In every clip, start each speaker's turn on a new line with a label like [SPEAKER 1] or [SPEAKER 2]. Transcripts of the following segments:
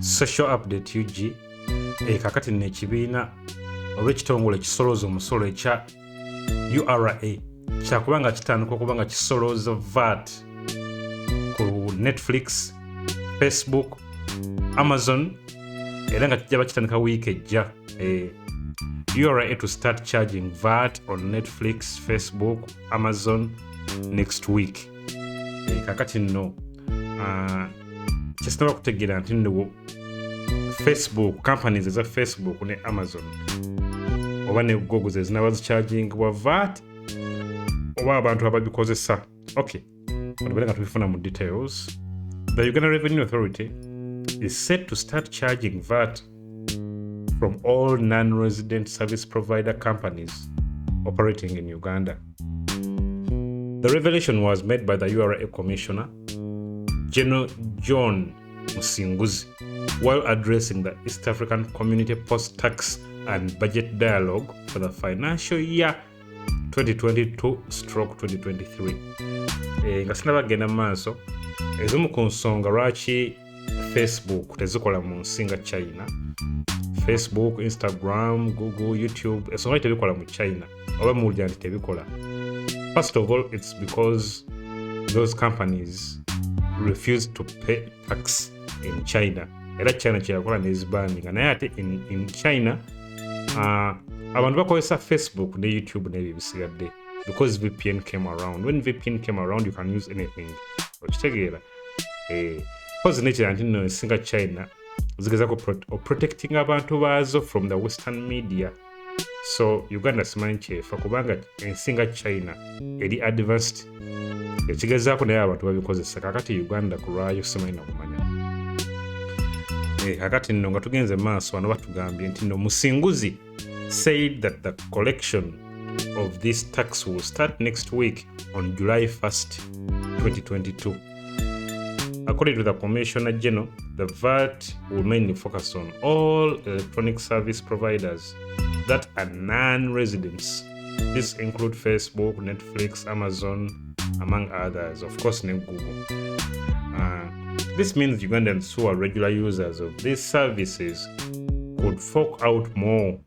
[SPEAKER 1] Social update UG kakati nekibiina oba ekitongole kisolooza omusolo ekya URA kyakubanga kitandika okuba nga kisolooza VAT ku Netflix, Facebook, Amazon era nga kijja bakitandika wiiki ejja. URA to start charging VAT on Netflix, Facebook, Amazon next week. Kakati nno kyesinaba kutegeera nti nno Facebook, companies eza Facebook ne Amazon oba ne Google zezinaba zichargingibwa VAT oba abantu ababikozesa. Okay, olabera nga tubifuna mu details. The Uganda Revenue Authority is set to start charging VAT from all non-resident service provider companies operating in Uganda. The revelation was made by the URA Commissioner, General John Musinguzi, while addressing the East African Community Post-Tax and Budget Dialogue for the financial year 2022/2023. Nga sinabagenda maaso ezimu ku nsonga lwaki Facebook tezikola mu nsi nga China. Facebook, Instagram, Google, YouTube, ensonga tebikola mu China oba muwulira nti tebikola. First of all, it's because those companies refuse to pay tax in China. Era China kyeyakola nezibanninga naye ate in China abantu bakozesa Facebook ne YouTube n'ebyo bisigadde because VPN came around. When VPN came around, you can use anything. Okitegeera kozi nekira nti nno ensinga China zigezako protecting abantu baazo from the Western media. So Uganda simanyi kyefa kubanga ensinga China eri advanced ekigezaako naye abantu babikozesa. Kakati Uganda ku lwayo simanyi na kumanya. Kakati nno nga tugenze maaso wano batugambye nti nno Musinguzi said that the collection of this tax will start next week on July 1st, 2022. According to the Commissioner General, the VAT will mainly focus on all electronic service providers that are non-residents. These include Facebook, Netflix, Amazon, among others, of course, and Google. This means Ugandans who are regular users of these services could fork out more.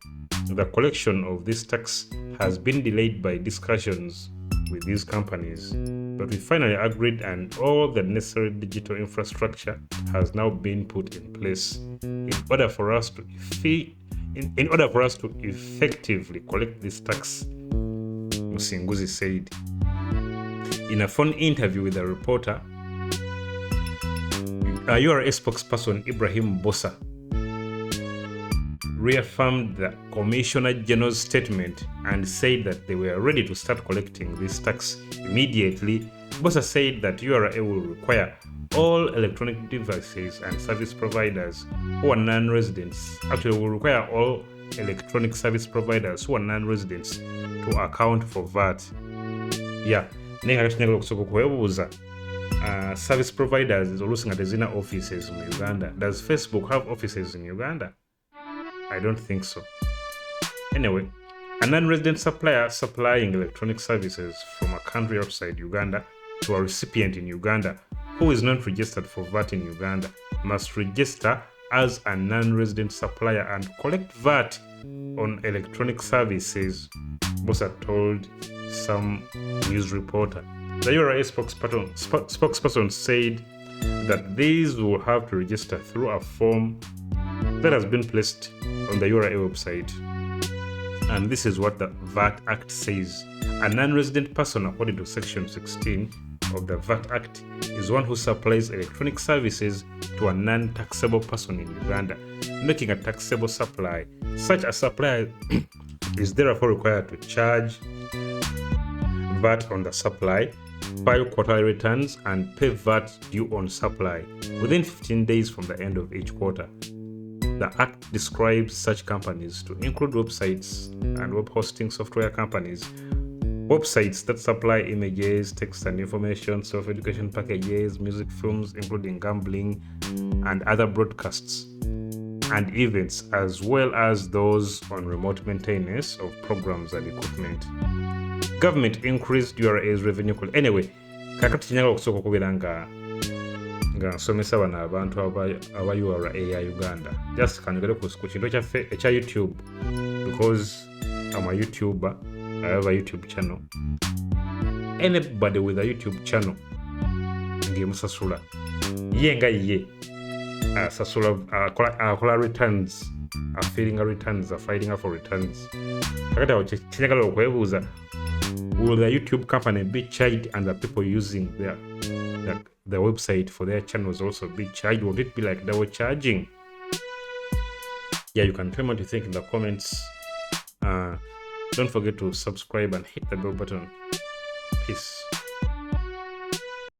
[SPEAKER 1] The collection of this tax has been delayed by discussions with these companies, but we finally agreed and all the necessary digital infrastructure has now been put in place in order for us to effectively collect this tax, Musinguzi said. In a phone interview with a reporter, URA spokesperson Ibrahim Bossa reaffirmed the Commissioner General's statement and said that they were ready to start collecting this tax immediately. Bossa said that URA will require all electronic devices and service providers who are non-residents, will require all electronic service providers who are non-residents to account for VAT. Yeah, service providers is also nga offices in Uganda. Does Facebook have offices in Uganda? I don't think so. Anyway, a non-resident supplier supplying electronic services from a country outside Uganda to a recipient in Uganda who is not registered for VAT in Uganda must register as a non-resident supplier and collect VAT on electronic services, Bossa told some news reporter. The URA spokesperson said that these will have to register through a form that has been placed on the URA website. And this is what the VAT Act says. A non-resident person, according to Section 16 of the VAT Act, is one who supplies electronic services to a non-taxable person in Uganda, making a taxable supply. Such a supplier is therefore required to charge VAT on the supply, file quarterly returns, and pay VAT due on supply within 15 days from the end of each quarter. The Act describes such companies to include websites and web hosting software companies, websites that supply images, text and information, self-education packages, music films, including gambling and other broadcasts, and events, as well as those on remote maintenance of programs and equipment. Government increased URA's revenue. Anyway, kakati kinyaga okusooka okubeera nga nga nsomesa bano abantu aba URA ya Uganda. Just kanjogere ku kintu kyaffe ekya YouTube, because I'm a YouTuber. I have a YouTube channel. Anybody with a YouTube channel ngemusasula ye nga ye asasula akola returns, filing for returns. Kakati awo kyenyagala okwebuuza, will the YouTube company be charged and the people using the website for their channels also be charged? Would it be like double charging? Yeah, you can tell me what you think in the comments. Don't forget to subscribe and hit the bell button. Peace.